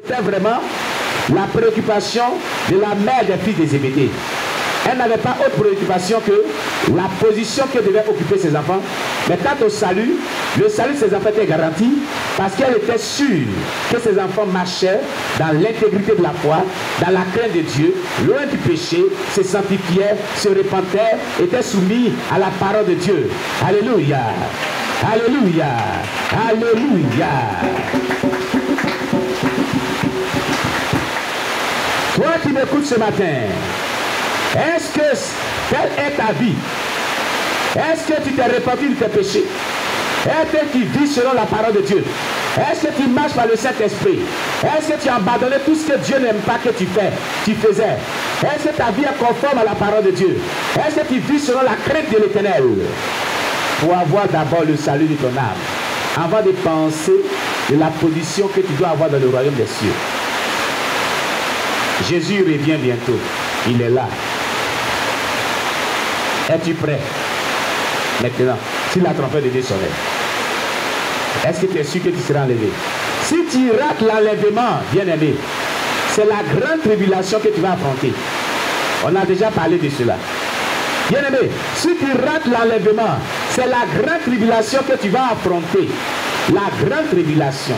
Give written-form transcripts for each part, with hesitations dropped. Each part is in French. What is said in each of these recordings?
C'était vraiment la préoccupation de la mère des filles de Zébédée. Elle n'avait pas autre préoccupation que la position que devaient occuper ses enfants. Mais quant au salut, le salut de ses enfants était garanti parce qu'elle était sûre que ses enfants marchaient dans l'intégrité de la foi, dans la crainte de Dieu, loin du péché, se sanctifiaient, se repentaient, étaient soumis à la parole de Dieu. Alléluia! Alléluia! Alléluia! Toi qui m'écoutes ce matin, est-ce que telle est ta vie? Est-ce que tu t'es repenti de tes péchés? Est-ce que tu vis selon la parole de Dieu? Est-ce que tu marches par le Saint-Esprit? Est-ce que tu as abandonné tout ce que Dieu n'aime pas que tu faisais? Est-ce que ta vie est conforme à la parole de Dieu? Est-ce que tu vis selon la crainte de l'Éternel? Pour avoir d'abord le salut de ton âme, avant de penser de la position que tu dois avoir dans le royaume des cieux. Jésus revient bientôt. Il est là. Es-tu prêt? Maintenant, si la trompette de Dieu sonnait, est-ce que tu es sûr que tu seras enlevé? Si tu rates l'enlèvement, bien-aimé, c'est la grande tribulation que tu vas affronter. On a déjà parlé de cela. Bien-aimé, si tu rates l'enlèvement, c'est la grande tribulation que tu vas affronter. La grande tribulation.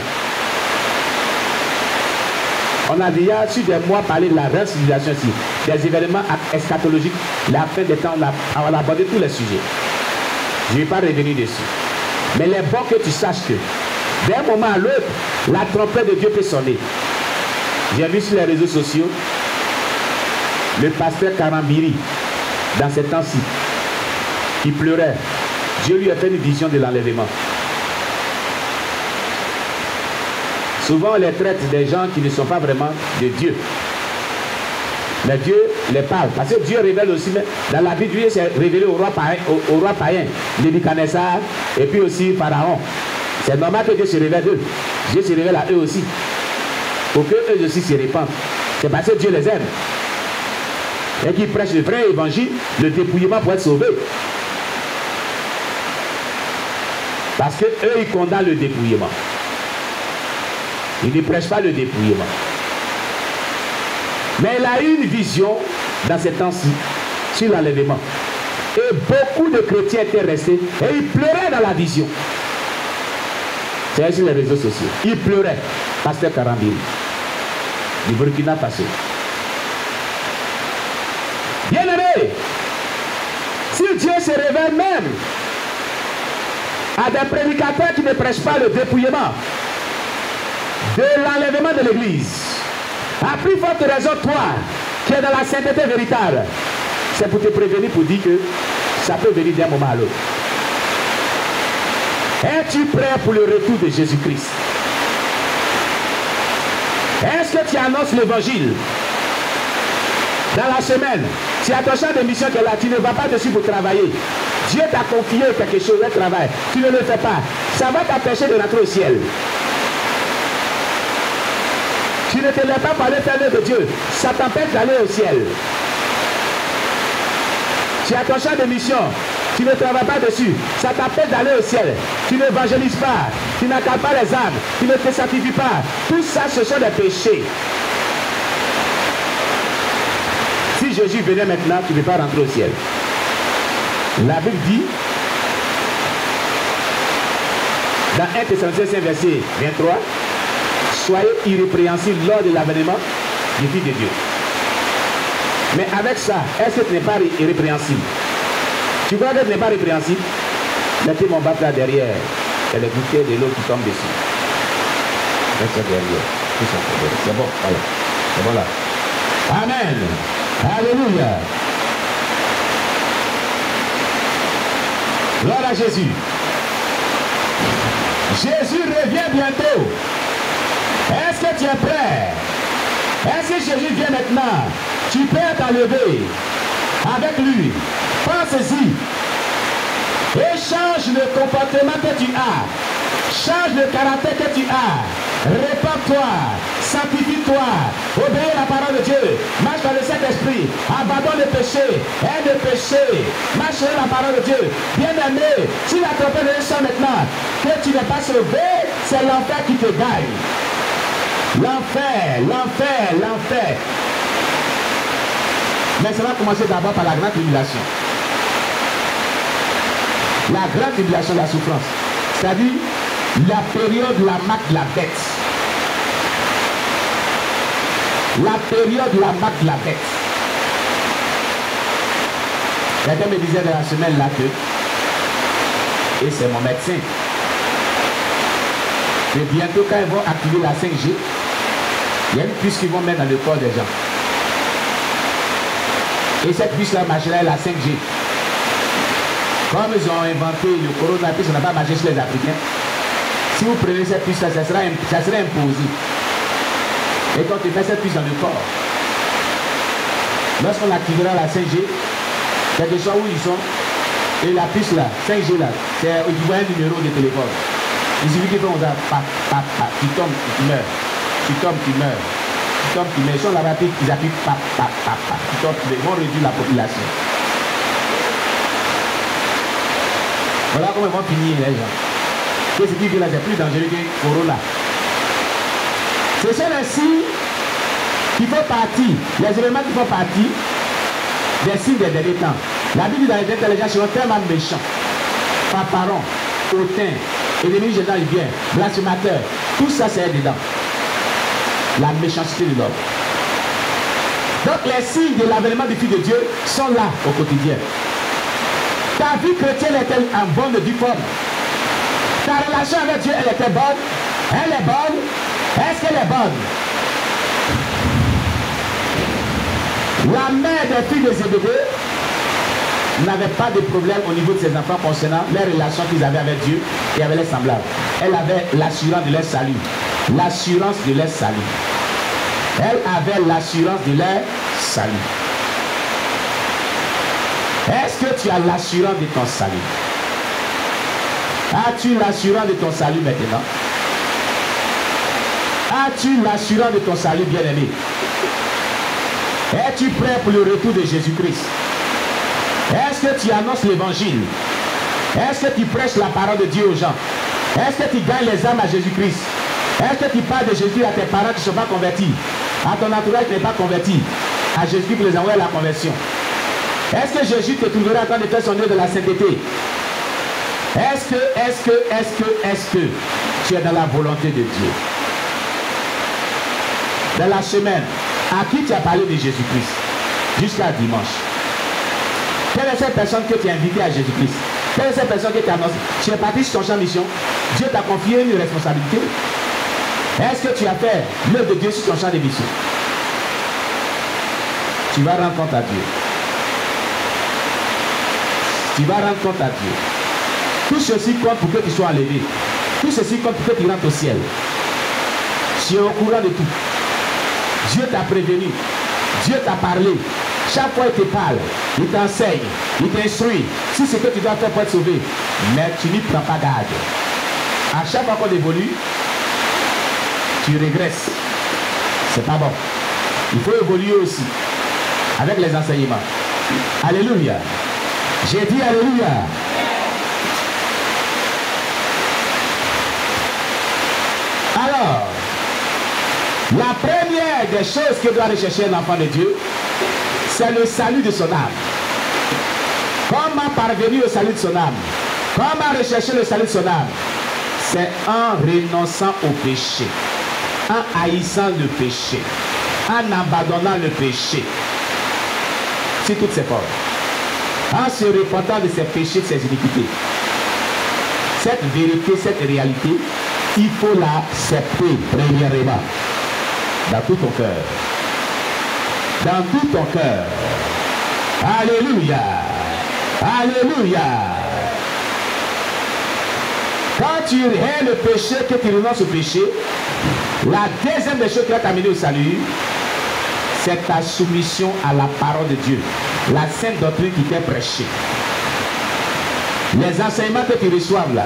On a déjà sur des mois parlé de la grande tribulation ici, des événements eschatologiques, la fin des temps, on a abordé tous les sujets. Je ne vais pas revenir dessus. Mais il est bon que tu saches que d'un moment à l'autre, la trompette de Dieu peut sonner. J'ai vu sur les réseaux sociaux le pasteur Karambiri, dans ces temps-ci, qui pleurait. Dieu lui a fait une vision de l'enlèvement. Souvent, on les traite des gens qui ne sont pas vraiment de Dieu. Mais Dieu les parle. Parce que Dieu révèle aussi, dans la Bible, Dieu s'est révélé au roi païen, Nebuchadnezzar, et puis aussi Pharaon. C'est normal que Dieu se révèle d'eux. Dieu se révèle à eux aussi. Pour qu'eux aussi se répandent. C'est parce que Dieu les aime. Et qu'ils prêchent le vrai évangile, le dépouillement pour être sauvé. Parce qu'eux, ils condamnent le dépouillement. Ils ne prêchent pas le dépouillement. Mais il a eu une vision dans ces temps-ci sur l'enlèvement. Et beaucoup de chrétiens étaient restés et ils pleuraient dans la vision. C'est sur les réseaux sociaux. Ils pleuraient. Pasteur Karambiri, du Burkina Faso. Bien-aimé, si Dieu se révèle même à des prédicateurs qui ne prêchent pas le dépouillement de l'enlèvement de l'Église, à plus forte raison, toi, qui es dans la sainteté véritable, c'est pour te prévenir, pour dire que ça peut venir d'un moment à l'autre. Es-tu prêt pour le retour de Jésus-Christ? Est-ce que tu annonces l'évangile? Dans la semaine, tu as ton champ de mission qui est là, tu ne vas pas dessus pour travailler. Dieu t'a confié quelque chose, un travail. Tu ne le fais pas. Ça va t'empêcher de rentrer au ciel. Tu ne te lèves pas pour aller faire l'œuvre de Dieu. Ça t'empêche d'aller au ciel. Tu as ton champ de mission. Tu ne travailles pas dessus. Ça t'empêche d'aller au ciel. Tu n'évangélises pas. Tu n'accapes pas les âmes. Tu ne te sanctifies pas. Tout ça, ce sont des péchés. Si Jésus venait maintenant, tu ne peux pas rentrer au ciel. La Bible dit, dans 1 Thessaloniciens verset 23, soyez irrépréhensibles lors de l'avènement du Fils de Dieu. Mais avec ça, est-ce que tu n'es pas irrépréhensible? Tu vois que tu n'es pas répréhensible? Mettez mon bac là derrière. Il y a les bouteilles de l'eau qui tombent dessus. Mets ça derrière. C'est bon, voilà. C'est bon là. Amen. Alléluia. Gloire à Jésus. Jésus revient bientôt. Est-ce que tu es prêt? Est-ce que Jésus vient maintenant? Tu peux t'enlever avec lui. Pense-y. Et change le comportement que tu as. Change le caractère que tu as. Répands-toi. Sanctifie-toi. Obéis la parole de Dieu. Marche dans le Saint-Esprit. Abandonne le péché. Aide le péché. Marche dans la parole de Dieu. Bien-aimé, si la trompette de sonne maintenant, que tu n'es pas sauvé, c'est l'enfer qui te gagne. L'enfer, l'enfer, l'enfer. Mais ça va commencer d'abord par la grande tribulation. La grande tribulation, la souffrance. C'est-à-dire la période, la marque de la bête. La période, la marque de la bête. Quelqu'un me disait de la semaine là que, et c'est mon médecin, que bientôt quand ils vont activer la 5G, il y a une puce qu'ils vont mettre dans le corps des gens. Et cette puce-là marchera la 5G. Comme ils ont inventé le coronavirus, ça n'a pas marché chez les Africains. Si vous prenez cette puce-là, ça sera imposé. Et quand tu mets cette puce dans le corps, lorsqu'on activera la 5G, quel que soit où ils sont, et la puce là, 5G là, c'est un numéro de téléphone. Il suffit qu'ils font ça, tu tombes, tu meurs. Tu tombes, tu meurs. Tu tombes, tu meurs. Ils sont là rapide, ils appuient, tu tombes, ils vont réduire la population. Voilà comment ils vont finir les gens. Et ce qui vient là, c'est plus dangereux que Corona. Ce sont les signes qui font partie, les éléments qui font partie des signes des derniers temps. La Bible dit dans les derniers temps, les gens seront tellement méchants, fanfarons, hautains, ennemis généraux, ils viennent, blasphémateurs. Tout ça, c'est dedans. La méchanceté de l'homme. Donc les signes de l'avènement du Fils de Dieu sont là au quotidien. Ta vie chrétienne est-elle en bonne et due forme? Ta relation avec Dieu, elle était bonne? Elle est bonne? Est-ce qu'elle est bonne? La mère des filles de Zébédée n'avait pas de problème au niveau de ses enfants concernant les relations qu'ils avaient avec Dieu et avec les semblables. Elle avait l'assurance de leur salut. L'assurance de leur salut. Elle avait l'assurance de leur salut. Est-ce que tu as l'assurance de ton salut? As-tu l'assurance de ton salut maintenant? As-tu l'assurance de ton salut, bien-aimé? Es-tu prêt pour le retour de Jésus-Christ? Est-ce que tu annonces l'évangile? Est-ce que tu prêches la parole de Dieu aux gens? Est-ce que tu gagnes les âmes à Jésus-Christ? Est-ce que tu parles de Jésus à tes parents qui ne sont pas convertis? À ton entourage qui n'est pas converti? À Jésus pour les envoyer à la conversion? Est-ce que Jésus te trouvera en train de faire son œuvre de la sainteté? Est-ce que tu es dans la volonté de Dieu? Dans la semaine, à qui tu as parlé de Jésus-Christ? Jusqu'à dimanche. Quelle est cette personne que tu as invitée à Jésus-Christ? Quelle est cette personne que tu as annoncée? Tu es parti sur ton champ de mission. Dieu t'a confié une responsabilité. Est-ce que tu as fait l'œuvre de Dieu sur ton champ de mission? Tu vas rendre compte à Dieu. Tu vas rendre compte à Dieu. Tout ceci compte pour que tu sois enlevé. Tout ceci compte pour que tu rentres au ciel. Tu es au courant de tout. Dieu t'a prévenu. Dieu t'a parlé. Chaque fois il te parle, il t'enseigne, il t'instruit. Si c'est ce que tu dois faire pour être sauvé, mais tu n'y prends pas garde. À chaque fois qu'on évolue, tu régresses. C'est pas bon. Il faut évoluer aussi avec les enseignements. Alléluia. J'ai dit alléluia. Alors, la première des choses que doit rechercher un enfant de Dieu, c'est le salut de son âme. Comment parvenir au salut de son âme? Comment rechercher le salut de son âme? C'est en renonçant au péché, en haïssant le péché, en abandonnant le péché. C'est toutes ces formes. En se repentant de ses péchés, de ses iniquités. Cette vérité, cette réalité, il faut l'accepter premièrement. Dans tout ton cœur. Dans tout ton cœur. Alléluia. Alléluia. Quand tu hais le péché, que tu renonces au péché, la deuxième des choses qui va t'amener au salut, c'est ta soumission à la parole de Dieu. La sainte doctrine qui t'est prêchée. Les enseignements que tu reçois là,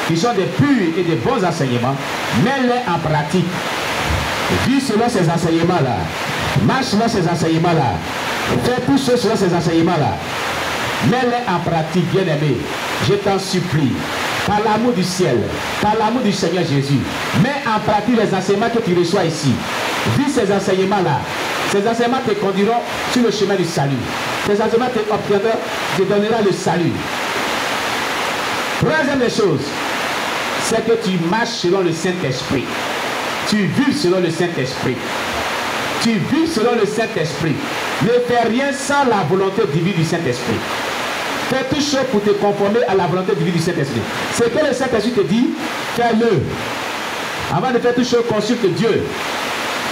qui sont des purs et des bons enseignements, mets-les en pratique. Vis selon ces enseignements-là. Marche selon ces enseignements-là. Fais tout ce selon ces enseignements-là. Mets-les en pratique, bien-aimé. Je t'en supplie. par l'amour du ciel, par l'amour du Seigneur Jésus, mets en pratique les enseignements que tu reçois ici. Vis ces enseignements-là. Ces enseignements te conduiront sur le chemin du salut. Ces enseignements te donneront le salut. Troisième des choses, c'est que tu marches selon le Saint-Esprit. Tu vis selon le Saint-Esprit. Tu vis selon le Saint-Esprit. Ne fais rien sans la volonté divine du Saint-Esprit. Fais tout chose pour te conformer à la volonté divine du Saint-Esprit. Ce que le Saint-Esprit te dit, fais-le. Avant de faire toute chose, consulte Dieu.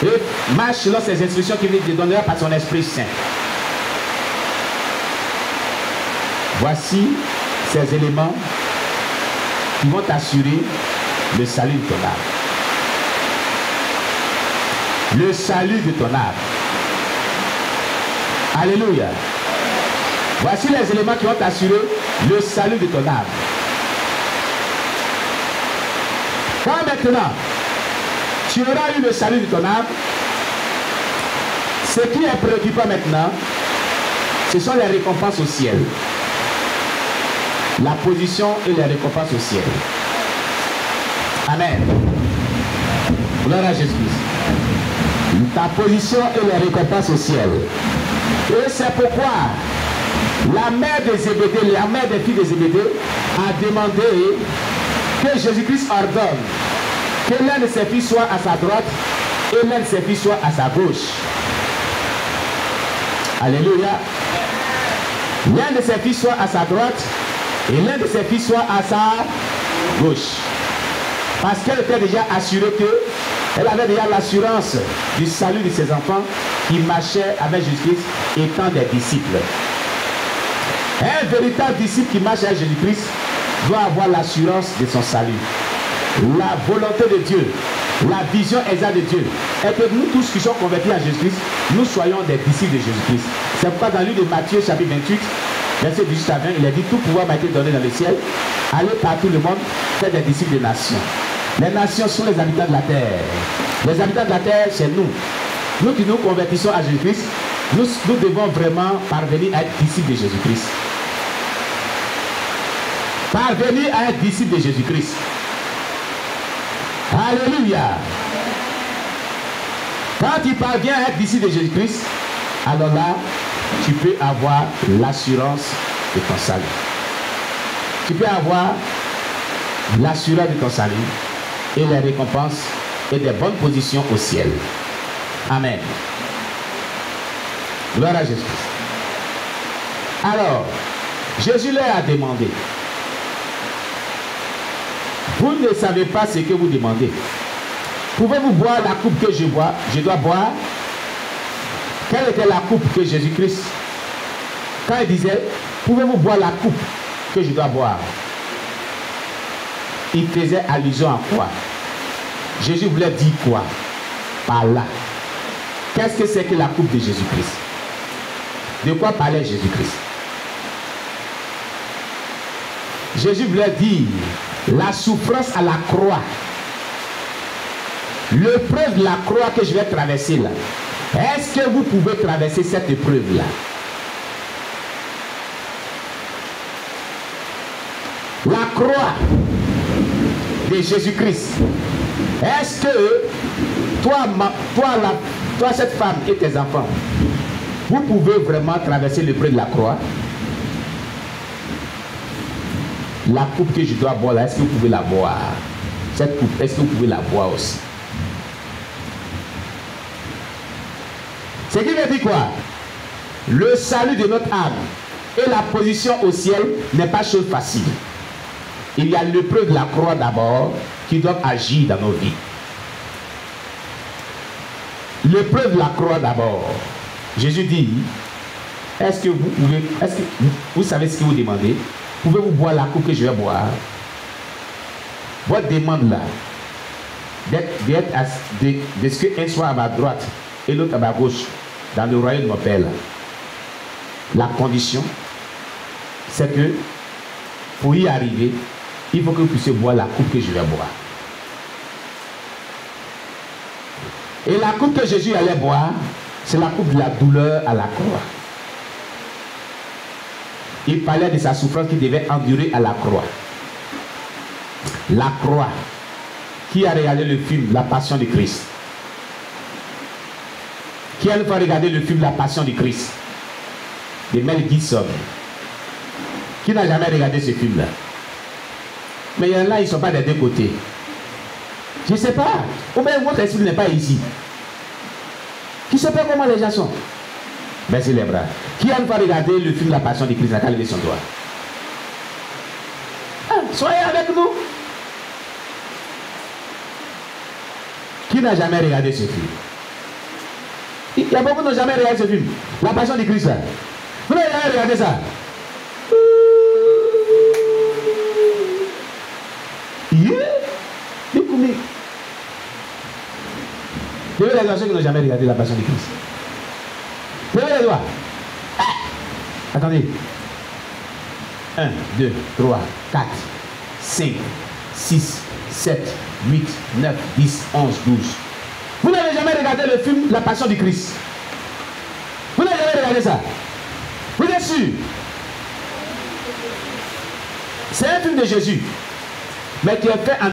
Et marche selon ses instructions qu'il te donnera par son Esprit Saint. Voici ces éléments qui vont t'assurer le salut de ton âme. Le salut de ton âme. Alléluia. Voici les éléments qui vont t'assurer le salut de ton âme. Quand maintenant tu auras eu le salut de ton âme, ce qui est préoccupant maintenant, ce sont les récompenses au ciel. La position et les récompenses au ciel. Amen. Gloire à Jésus. Ta position et les récompenses au ciel. Et c'est pourquoi la mère de Zébédée, la mère des filles de Zébédée, a demandé que Jésus-Christ ordonne que l'un de ses filles soit à sa droite et l'un de ses filles soit à sa gauche. Alléluia. L'un de ses filles soit à sa droite et l'un de ses filles soit à sa gauche. Parce qu'elle était déjà assurée qu'elle avait déjà l'assurance du salut de ses enfants qui marchaient avec Jésus-Christ étant des disciples. Un véritable disciple qui marche avec Jésus-Christ doit avoir l'assurance de son salut. La volonté de Dieu, la vision exacte de Dieu est que nous tous qui sommes convertis à Jésus-Christ, nous soyons des disciples de Jésus-Christ. C'est pourquoi dans le livre de Matthieu chapitre 28, verset 18 à 20, il a dit: tout pouvoir m'a été donné dans le ciel, allez partout le monde, faites des disciples des nations. Les nations sont les habitants de la terre. Les habitants de la terre, c'est nous. Nous qui nous convertissons à Jésus-Christ, nous devons vraiment parvenir à être disciples de Jésus-Christ. Parvenir à être disciple de Jésus-Christ. Alléluia. Quand tu parviens à être disciple de Jésus-Christ, alors là, tu peux avoir l'assurance de ton salut. Tu peux avoir l'assurance de ton salut et les récompenses et des bonnes positions au ciel. Amen. Gloire à Jésus-Christ. Alors, Jésus leur a demandé: vous ne savez pas ce que vous demandez. Pouvez-vous boire la coupe que je dois boire? Quelle était la coupe que Jésus-Christ, quand il disait pouvez-vous boire la coupe que je dois boire, il faisait allusion à quoi? Jésus voulait dire quoi par là? Qu'est-ce que c'est que la coupe de Jésus-Christ? De quoi parlait Jésus-Christ? Jésus voulait dire la souffrance à la croix, l'épreuve de la croix que je vais traverser là. Est-ce que vous pouvez traverser cette épreuve-là? La croix de Jésus-Christ. Est-ce que toi, cette femme et tes enfants, vous pouvez vraiment traverser l'épreuve de la croix? La coupe que je dois boire là, est-ce que vous pouvez la boire? Cette coupe, est-ce que vous pouvez la boire aussi? Ce qui veut dire quoi? Le salut de notre âme et la position au ciel n'est pas chose facile. Il y a l'épreuve de la croix d'abord qui doit agir dans nos vies. L'épreuve de la croix d'abord. Jésus dit: est-ce que vous savez ce que vous demandez? Pouvez-vous boire la coupe que je vais boire? Votre demande là, de ce qu'un soit à ma droite et l'autre à ma gauche, dans le royaume de mon Père, la condition, c'est que pour y arriver, il faut que vous puissiez boire la coupe que je vais boire. Et la coupe que Jésus allait boire, c'est la coupe de la douleur à la croix. Il parlait de sa souffrance qu'il devait endurer à la croix. La croix. Qui a regardé le film La Passion du Christ? Qui a une fois regardé le film La Passion du Christ de Mel Gibson? Qui n'a jamais regardé ce film-là? Mais il y en a, ils ne sont pas des deux côtés. Je ne sais pas. Ou bien votre esprit n'est pas ici. Je ne sais pas comment les gens sont. Baissez les bras. Qui a une fois regardé le film La Passion du Christ? N'a qu'à lever son doigt. Ah, soyez avec nous. Qui n'a jamais regardé ce film? Il y a beaucoup qui n'ont jamais regardé ce film. La Passion du Christ. Là. Vous n'avez jamais regardé ça? Levez les doigts ceux qui n'ont jamais regardé La Passion du Christ. Levez les doigts. Attendez. 1, 2, 3, 4, 5, 6, 7, 8, 9, 10, 11, 12. Vous n'avez jamais regardé le film La Passion du Christ? Vous n'avez jamais regardé ça? Vous êtes sûr? C'est un film de Jésus, mais qui est fait en